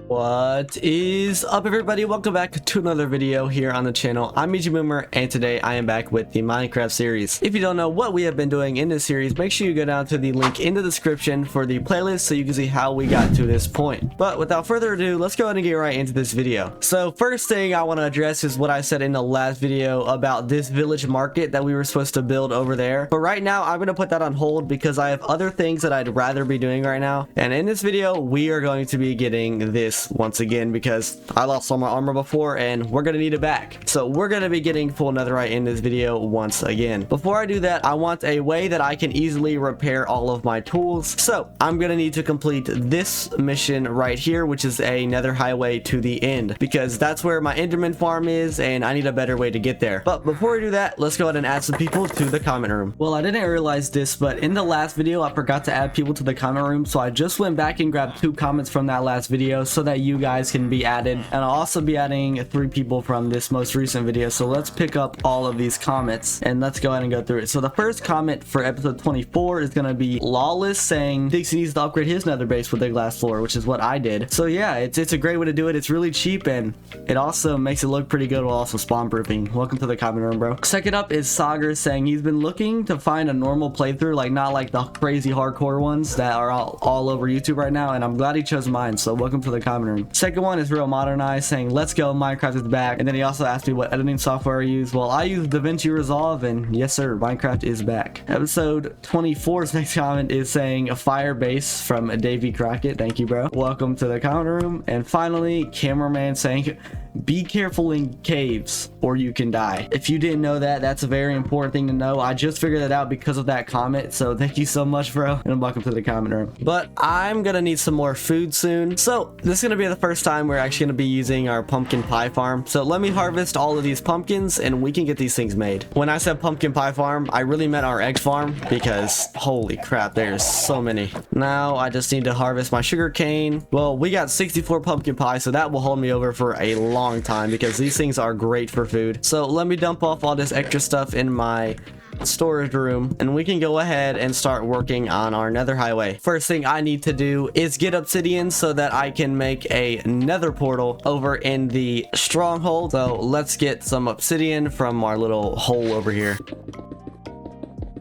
What is up, everybody? Welcome back to another video here on the channel. I'm Boomer, and today I am back with the Minecraft series. If you don't know what we have been doing in this series, make sure you go down to the link in the description for the playlist so you can see how we got to this point. But without further ado, let's go ahead and get right into this video. So first thing I want to address is what I said in the last video about this village market that we were supposed to build over there. But right now I'm going to put that on hold because I have other things that I'd rather be doing right now. And in this video, we are going to be getting this once again because I lost all my armor before and we're gonna need it back. So we're gonna be getting full netherite in this video once again. Before I do that, I want a way that I can easily repair all of my tools. So I'm gonna need to complete this mission right here, which is a nether highway to the end, because that's where my enderman farm is and I need a better way to get there. But before we do that, let's go ahead and add some people to the comment room. Well, I didn't realize this, but in the last video I forgot to add people to the comment room, so I just went back and grabbed 2 comments from that last video so that you guys can be added, and I'll also be adding 3 people from this most recent video. So let's pick up all of these comments and let's go ahead and go through it. So the first comment for episode 24 is going to be Lawless, saying thinks he needs to upgrade his nether base with a glass floor, which is what I did. So yeah, it's a great way to do it. It's really cheap and it also makes it look pretty good while also spawn proofing. Welcome to the comment room, bro. Second up is Sagar, saying he's been looking to find a normal playthrough, like not like the crazy hardcore ones that are all over YouTube right now, and I'm glad he chose mine. So welcome to the comment room. Second one is Real Modernized, saying let's go, Minecraft is back. And then he also asked me what editing software I use. Well, I use DaVinci Resolve, and yes sir, Minecraft is back. Episode 24's next comment is saying a fire base from Davey Crockett. Thank you, bro. Welcome to the comment room. And finally, Cameraman, saying be careful in caves or you can die. If you didn't know that, that's a very important thing to know. I just figured that out because of that comment, so thank you so much, bro, and welcome to the comment room. But I'm gonna need some more food soon, so this is gonna be the first time we're actually gonna be using our pumpkin pie farm. So let me harvest all of these pumpkins and we can get these things made. When I said pumpkin pie farm, I really meant our egg farm, because holy crap, there's so many. Now I just need to harvest my sugar cane. Well, we got 64 pumpkin pie, so that will hold me over for a long time because these things are great for food. So let me dump off all this extra stuff in my storage room and we can go ahead and start working on our nether highway. First thing I need to do is get obsidian so that I can make a nether portal over in the stronghold. So let's get some obsidian from our little hole over here.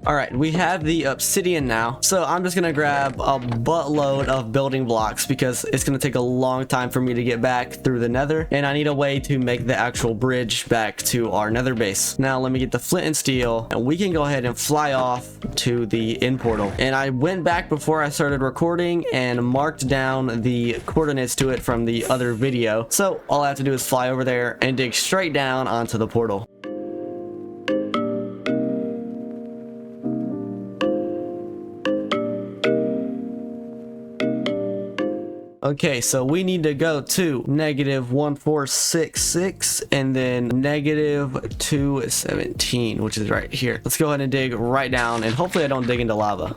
All right, we have the obsidian now, so I'm just gonna grab a buttload of building blocks because it's gonna take a long time for me to get back through the nether, and I need a way to make the actual bridge back to our nether base. Now let me get the flint and steel and we can go ahead and fly off to the end portal. And I went back before I started recording and marked down the coordinates to it from the other video, so all I have to do is fly over there and dig straight down onto the portal. Okay, so we need to go to -1466 and then -217, which is right here. Let's go ahead and dig right down, and hopefully I don't dig into lava.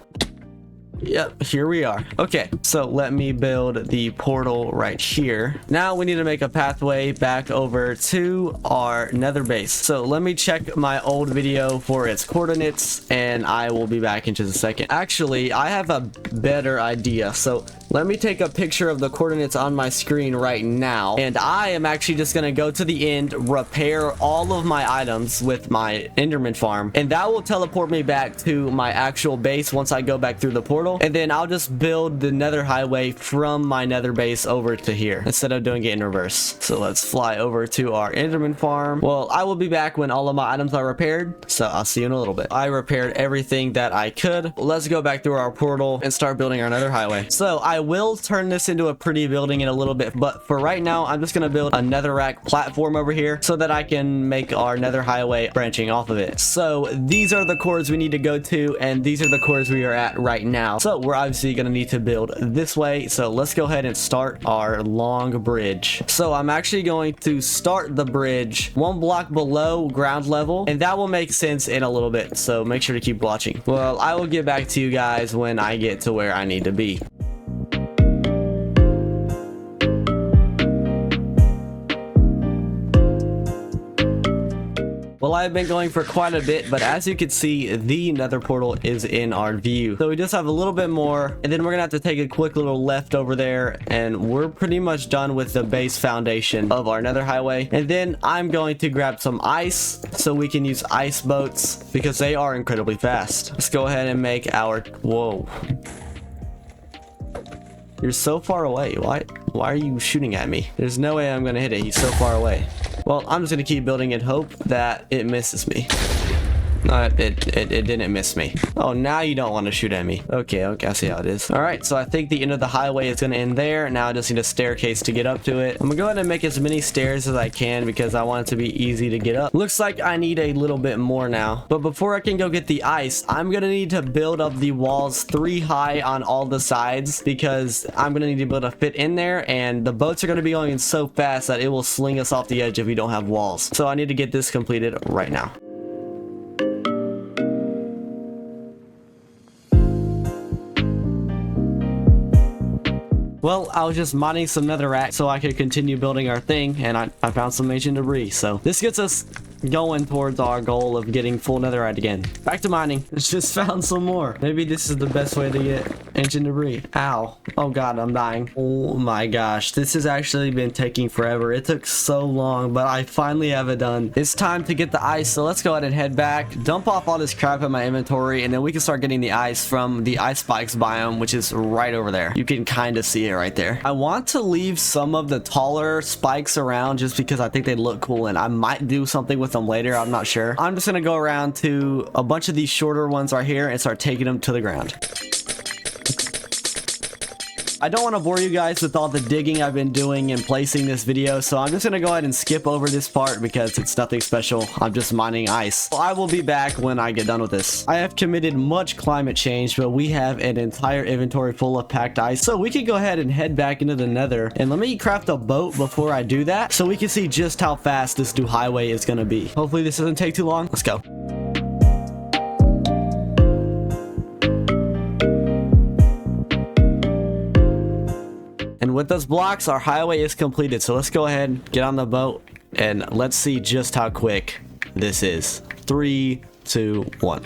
Yep, here we are. Okay, so let me build the portal right here. Now we need to make a pathway back over to our nether base. So let me check my old video for its coordinates and I will be back in just a second. Actually, I have a better idea. So let me take a picture of the coordinates on my screen right now, and I am actually just gonna go to the end, repair all of my items with my enderman farm, and that will teleport me back to my actual base once I go back through the portal. And then I'll just build the nether highway from my nether base over to here instead of doing it in reverse. So let's fly over to our enderman farm. Well, I will be back when all of my items are repaired, so I'll see you in a little bit. I repaired everything that I could. Let's go back through our portal and start building our nether highway. So I will turn this into a pretty building in a little bit, but for right now I'm just gonna build a netherrack platform over here so that I can make our nether highway branching off of it. So these are the cores we need to go to, and these are the cores we are at right now. So we're obviously gonna need to build this way, so let's go ahead and start our long bridge. So I'm actually going to start the bridge 1 block below ground level, and that will make sense in a little bit, so make sure to keep watching. Well, I will get back to you guys when I get to where I need to be. Well, I've been going for quite a bit, but as you can see, the nether portal is in our view. So we just have a little bit more, and then we're gonna have to take a quick little left over there, and we're pretty much done with the base foundation of our nether highway. And then I'm going to grab some ice so we can use ice boats because they are incredibly fast. Let's go ahead and make our... Whoa. You're so far away. Why are you shooting at me? There's no way I'm gonna hit it. He's so far away. Well, I'm just gonna keep building and hope that it misses me. No, it didn't miss me. Oh, now you don't want to shoot at me. Okay, I see how it is. All right, so I think the end of the highway is going to end there. Now I just need a staircase to get up to it. I'm going to go ahead and make as many stairs as I can because I want it to be easy to get up. Looks like I need a little bit more now. But before I can go get the ice, I'm going to need to build up the walls 3 high on all the sides because I'm going to need to be able to fit in there, and the boats are going to be going so fast that it will sling us off the edge if we don't have walls. So I need to get this completed right now. Well, I was just mining some netherrack so I could continue building our thing, and I found some ancient debris. So this gets us going towards our goal of getting full netherite again. Back to mining. Just found some more. Maybe this is the best way to get ancient debris. Ow. Oh god, I'm dying. Oh my gosh. This has actually been taking forever. It took so long, but I finally have it done. It's time to get the ice, so let's go ahead and head back, dump off all this crap in my inventory, and then we can start getting the ice from the ice spikes biome, which is right over there. You can kind of see it right there. I want to leave some of the taller spikes around just because I think they look cool, and I might do something with them later. I'm not sure. I'm just gonna go around to a bunch of these shorter ones right here and start taking them to the ground. I don't want to bore you guys with all the digging I've been doing in placing this video, so I'm just going to go ahead and skip over this part because it's nothing special. I'm just mining ice. Well, I will be back when I get done with this. I have committed much climate change, but we have an entire inventory full of packed ice, so we can go ahead and head back into the nether. And let me craft a boat before I do that so we can see just how fast this new highway is going to be. Hopefully this doesn't take too long. Let's go. And with those blocks, our highway is completed. So let's go ahead, get on the boat, and let's see just how quick this is. 3, 2, 1.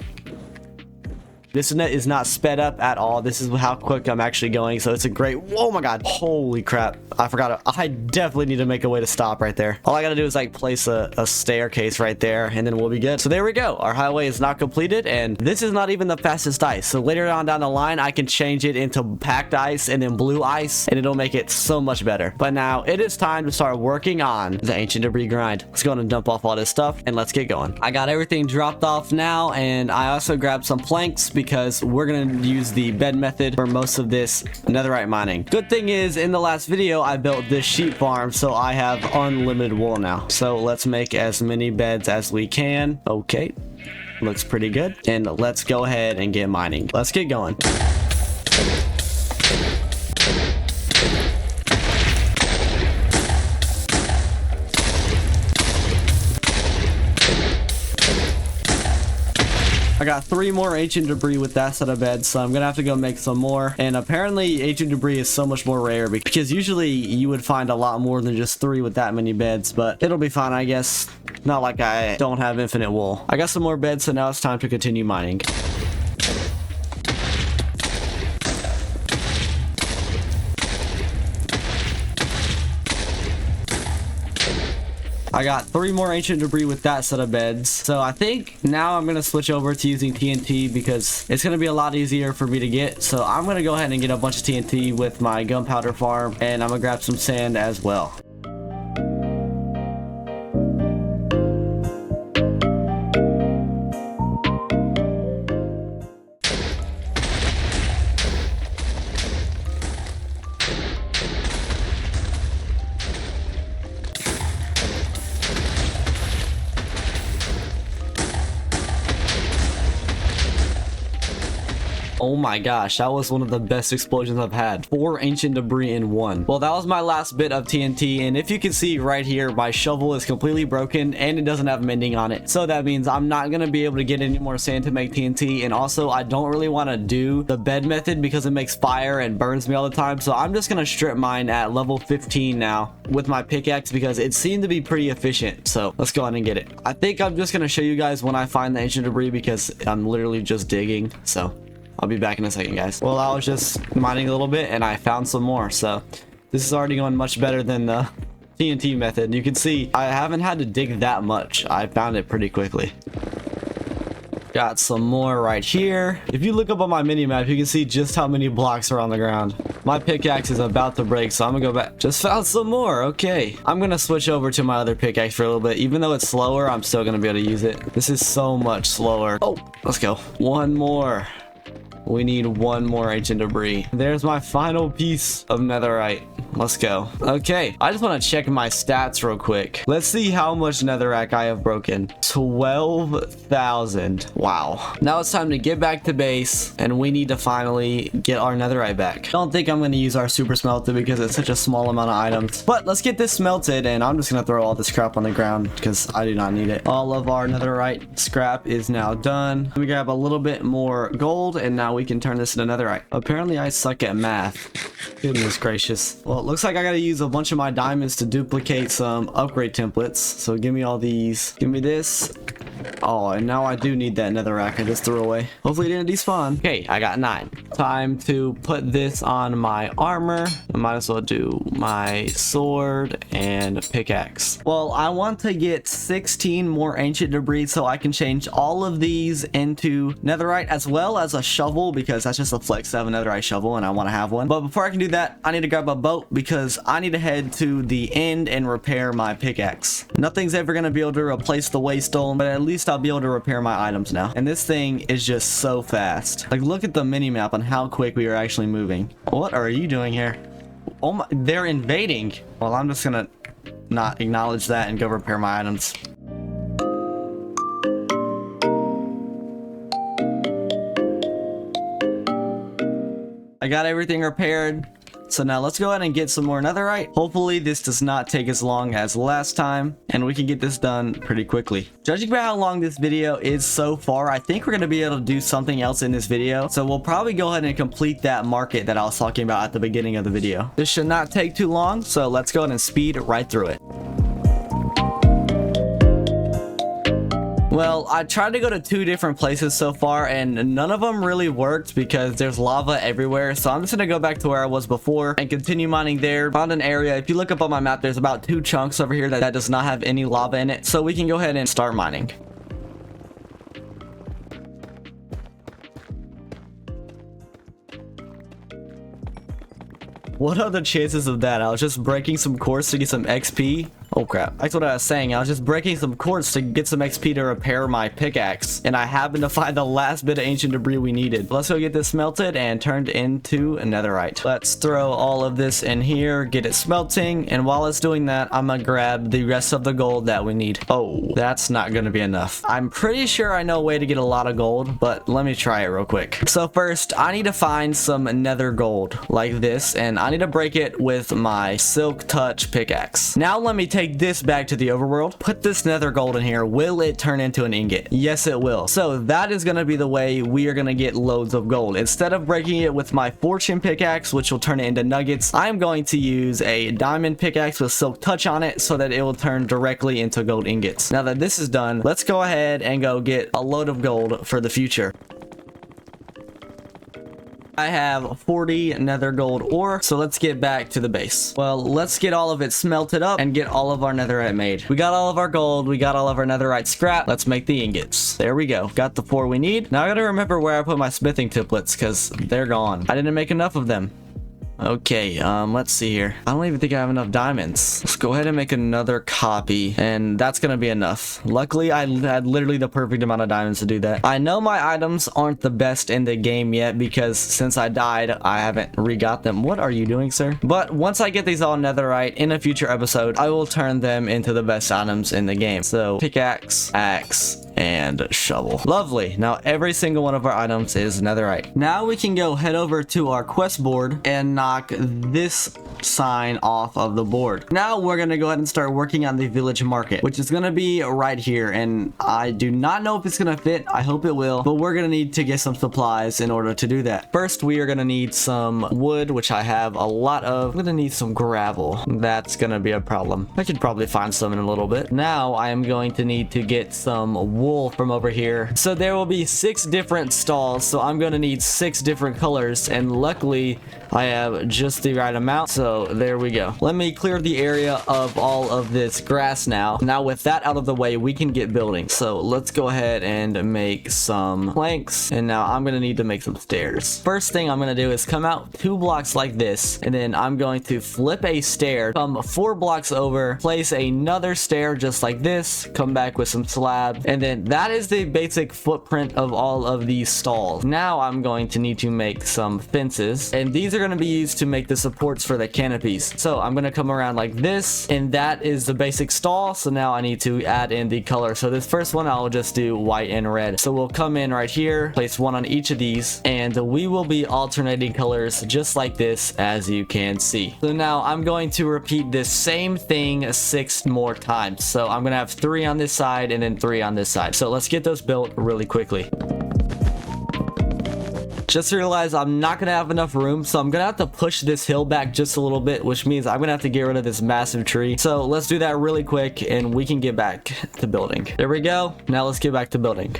This is not sped up at all. This is how quick I'm actually going. So it's a great... Oh my god. Holy crap. I forgot. I definitely need to make a way to stop right there. All I gotta do is like place a staircase right there, and then we'll be good. So there we go. Our highway is not completed, and this is not even the fastest ice. So later on down the line, I can change it into packed ice and then blue ice, and it'll make it so much better. But now it is time to start working on the ancient debris grind. Let's go and dump off all this stuff, and let's get going. I got everything dropped off now, and I also grabbed some planks because we're gonna use the bed method for most of this netherite mining. Good thing is, in the last video, I built this sheep farm, so I have unlimited wool now. So let's make as many beds as we can. Okay, looks pretty good. And let's go ahead and get mining. Let's get going. I got 3 more ancient debris with that set of beds, so I'm gonna have to go make some more. And apparently ancient debris is so much more rare because usually you would find a lot more than just 3 with that many beds, but it'll be fine, I guess. Not like I don't have infinite wool. I got some more beds, so now it's time to continue mining. I got 3 more ancient debris with that set of beds. So I think now I'm going to switch over to using TNT because it's going to be a lot easier for me to get. So I'm going to go ahead and get a bunch of TNT with my gunpowder farm, and I'm going to grab some sand as well. Oh my gosh, that was one of the best explosions I've had. 4 ancient debris in one. Well, that was my last bit of TNT, and if you can see right here, my shovel is completely broken and it doesn't have mending on it. So that means I'm not gonna be able to get any more sand to make TNT, and also I don't really want to do the bed method because it makes fire and burns me all the time. So I'm just gonna strip mine at level 15 now with my pickaxe because it seemed to be pretty efficient. So let's go ahead and get it. I think I'm just gonna show you guys when I find the ancient debris because I'm literally just digging. So I'll be back in a second, guys. Well, I was just mining a little bit and I found some more. So this is already going much better than the TNT method. You can see I haven't had to dig that much. I found it pretty quickly. Got some more right here. If you look up on my mini map, you can see just how many blocks are on the ground. My pickaxe is about to break, so I'm gonna go back. Just found some more. Okay, I'm gonna switch over to my other pickaxe for a little bit. Even though it's slower, I'm still gonna be able to use it. This is so much slower. Oh, let's go. One more. We need one more ancient debris. There's my final piece of netherite. Let's go. Okay, I just want to check my stats real quick. Let's see how much netherrack I have broken. 12,000. Wow. Now it's time to get back to base, and we need to finally get our netherite back. I don't think I'm going to use our super smelter because it's such a small amount of items. But let's get this smelted, and I'm just going to throw all the scrap on the ground because I do not need it. All of our netherite scrap is now done. We grab a little bit more gold, and now we can turn this into netherite. Apparently, I suck at math. Goodness gracious. Well, it looks like I gotta use a bunch of my diamonds to duplicate some upgrade templates. So give me all these. Give me this. Oh, and now I do need that netherrack I just threw away. Hopefully it didn't despawn. Okay, I got 9. Time to put this on my armor. I might as well do my sword and pickaxe. Well, I want to get 16 more ancient debris so I can change all of these into netherite as well as a shovel because that's just a flex to have a netherite shovel and I want to have one. But before I can do that, I need to grab a boat because I need to head to the end and repair my pickaxe. Nothing's ever going to be able to replace the waystone, but at least I'll be able to repair my items now. And this thing is just so fast. Like, look at the mini map on how quick we are actually moving. What are you doing here? Oh my, they're invading. Well, I'm just gonna not acknowledge that and go repair my items. I got everything repaired. So now let's go ahead and get some more netherite. Hopefully this does not take as long as last time and we can get this done pretty quickly. Judging by how long this video is so far, I think we're going to be able to do something else in this video. So we'll probably go ahead and complete that market that I was talking about at the beginning of the video. This should not take too long, so let's go ahead and speed right through it. Well, I tried to go to 2 different places so far and none of them really worked because there's lava everywhere. So I'm just gonna go back to where I was before and continue mining there. Found an area. If you look up on my map, there's about 2 chunks over here that does not have any lava in it. So we can go ahead and start mining. What are the chances of that? I was just breaking some quartz to get some XP. Oh crap, that's what I was saying. I was just breaking some quartz to get some XP to repair my pickaxe, and I happened to find the last bit of ancient debris we needed. Let's go get this smelted and turned into netherite. Let's throw all of this in here, get it smelting, and while it's doing that, I'm gonna grab the rest of the gold that we need. Oh, that's not gonna be enough. I'm pretty sure I know a way to get a lot of gold, but let me try it real quick. So first, I need to find some nether gold like this, and I need to break it with my silk touch pickaxe. Now let me take this back to the overworld, put this nether gold in here. Will it turn into an ingot? Yes, it will. So that is going to be the way we are going to get loads of gold. Instead of breaking it with my fortune pickaxe, which will turn it into nuggets, I'm going to use a diamond pickaxe with silk touch on it so that it will turn directly into gold ingots. Now that this is done, let's go ahead and go get a load of gold for the future. I have 40 nether gold ore, so let's get back to the base. Well, let's get all of it smelted up and get all of our netherite made. We got all of our gold, we got all of our netherite scrap. Let's make the ingots. There we go. Got the 4 we need. Now I gotta remember where I put my smithing templates because they're gone. I didn't make enough of them. Okay, let's see here. I don't even think I have enough diamonds. Let's go ahead and make another copy, and that's gonna be enough. Luckily, I had literally the perfect amount of diamonds to do that. I know my items aren't the best in the game yet because since I died, I haven't re-got them. What are you doing, sir? But once I get these all netherite in a future episode, I will turn them into the best items in the game. So, pickaxe, axe, and shovel. Lovely. Now every single one of our items is netherite. Now we can go head over to our quest board and knock this sign off of the board. Now we're gonna go ahead and start working on the village market, which is gonna be right here, and I do not know if it's gonna fit. I hope it will, but we're gonna need to get some supplies in order to do that. First, we are gonna need some wood, which I have a lot of. I'm gonna need some gravel. That's gonna be a problem. I could probably find some in a little bit. Now I am going to need to get some wool from over here. So there will be 6 different stalls, so I'm gonna need 6 different colors, and luckily I have just the right amount, so there we go. Let me clear the area of all of this grass now. Now with that out of the way, we can get building. So let's go ahead and make some planks, and now I'm gonna need to make some stairs. First thing I'm gonna do is come out 2 blocks like this, and then I'm going to flip a stair, come 4 blocks over, place another stair just like this, come back with some slab, and then that is the basic footprint of all of these stalls. Now I'm going to need to make some fences, and these are going to be used to make the supports for the canopies. So I'm going to come around like this, and that is the basic stall. So now I need to add in the color. So this first one I'll just do white and red. So we'll come in right here, place one on each of these, and we will be alternating colors just like this, as you can see. So now I'm going to repeat this same thing 6 more times. So I'm going to have 3 on this side and then 3 on this side. So let's get those built really quickly. Just realized I'm not gonna have enough room, so I'm gonna have to push this hill back just a little bit, which means I'm gonna have to get rid of this massive tree. So let's do that really quick and we can get back to building. There we go. Now let's get back to building.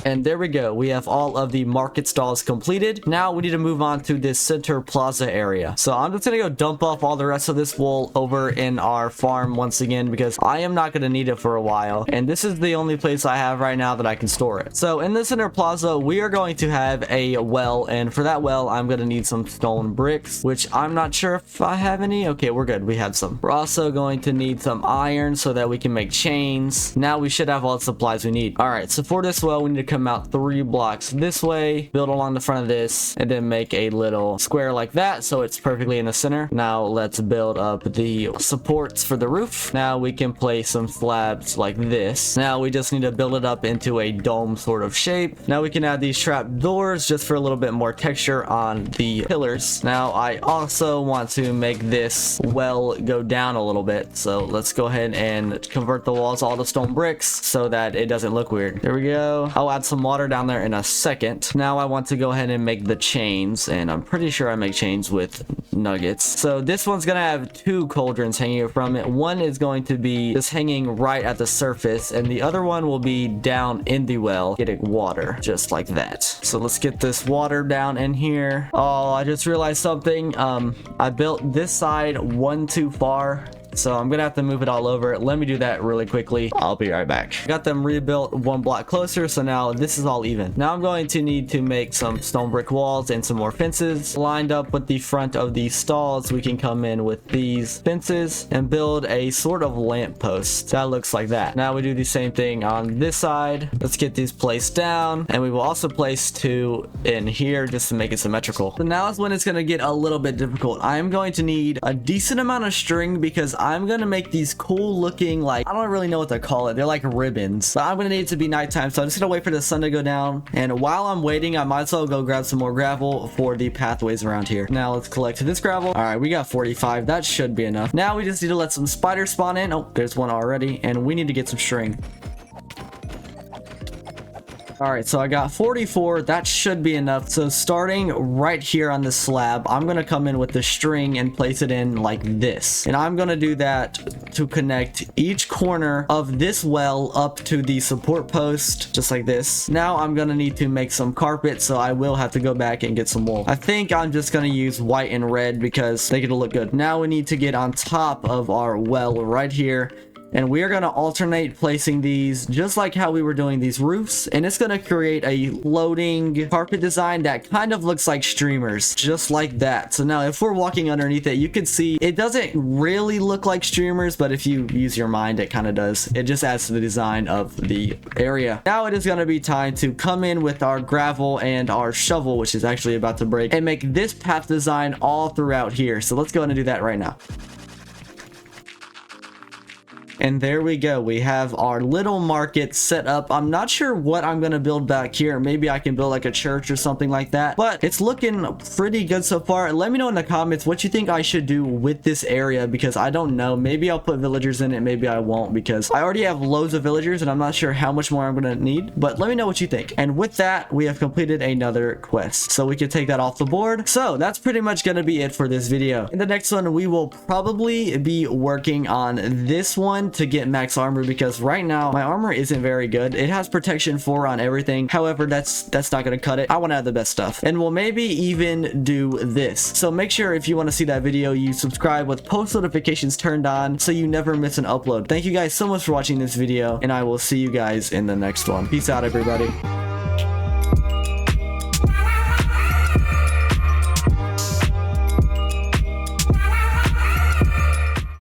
And there we go. We have all of the market stalls completed. Now we need to move on to this center plaza area. So I'm just gonna go dump off all the rest of this wool over in our farm once again, because I am not gonna need it for a while. And this is the only place I have right now that I can store it. So in the center plaza, we are going to have a well. And for that well, I'm gonna need some stone bricks, which I'm not sure if I have any. Okay, we're good. We have some. We're also going to need some iron so that we can make chains. Now we should have all the supplies we need. All right, so for this well, we need to come out 3 blocks this way, build along the front of this, and then make a little square like that so it's perfectly in the center. Now let's build up the supports for the roof. Now we can place some slabs like this. Now we just need to build it up into a dome sort of shape. Now we can add these trap doors just for a little bit more texture on the pillars. Now I also want to make this well go down a little bit, so let's go ahead and convert the walls all to stone bricks so that it doesn't look weird. There we go. I'll add some water down there in a second. Now I want to go ahead and make the chains, and I'm pretty sure I make chains with nuggets. So this one's gonna have 2 cauldrons hanging from it. One is going to be just hanging right at the surface, and the other one will be down in the well getting water, just like that. So let's get this water down in here. Oh, I just realized something. I built this side one too far, so I'm gonna have to move it all over. Let me do that really quickly. I'll be right back. Got them rebuilt 1 block closer, so now this is all even. Now I'm going to need to make some stone brick walls and some more fences. Lined up with the front of these stalls, we can come in with these fences and build a sort of lamp post that looks like that. Now we do the same thing on this side. Let's get these placed down, and we will also place 2 in here just to make it symmetrical. So now is when it's gonna get a little bit difficult. I am going to need a decent amount of string because I'm gonna make these cool looking, like, I don't really know what to call it. They're like ribbons. But I'm gonna need it to be nighttime, so I'm just gonna wait for the sun to go down. And while I'm waiting, I might as well go grab some more gravel for the pathways around here. Now let's collect this gravel. All right, we got 45. That should be enough. Now we just need to let some spiders spawn in. Oh, there's one already. And we need to get some string. All right, so I got 44. That should be enough. So starting right here on the slab, I'm gonna come in with the string and place it in like this. And I'm gonna do that to connect each corner of this well up to the support post, just like this. Now I'm gonna need to make some carpet, so I will have to go back and get some wool. I think I'm just gonna use white and red because they can look good. Now we need to get on top of our well right here. And we are going to alternate placing these just like how we were doing these roofs. And it's going to create a floating carpet design that kind of looks like streamers, just like that. So now if we're walking underneath it, you can see it doesn't really look like streamers, but if you use your mind, it kind of does. It just adds to the design of the area. Now it is going to be time to come in with our gravel and our shovel, which is actually about to break, and make this path design all throughout here. So let's go ahead and do that right now. And there we go. We have our little market set up. I'm not sure what I'm gonna build back here. Maybe I can build like a church or something like that, but it's looking pretty good so far. Let me know in the comments what you think I should do with this area, because I don't know. Maybe I'll put villagers in it, maybe I won't, because I already have loads of villagers and I'm not sure how much more I'm gonna need. But let me know what you think. And with that, we have completed another quest, so we can take that off the board. So that's pretty much gonna be it for this video. In the next one, we will probably be working on this one to get max armor, because right now my armor isn't very good. It has protection 4 on everything. However, that's not gonna cut it. I want to have the best stuff, and we'll maybe even do this. So make sure, if you want to see that video, you subscribe with post notifications turned on so you never miss an upload. Thank you guys so much for watching this video, and I will see you guys in the next one. Peace out, everybody.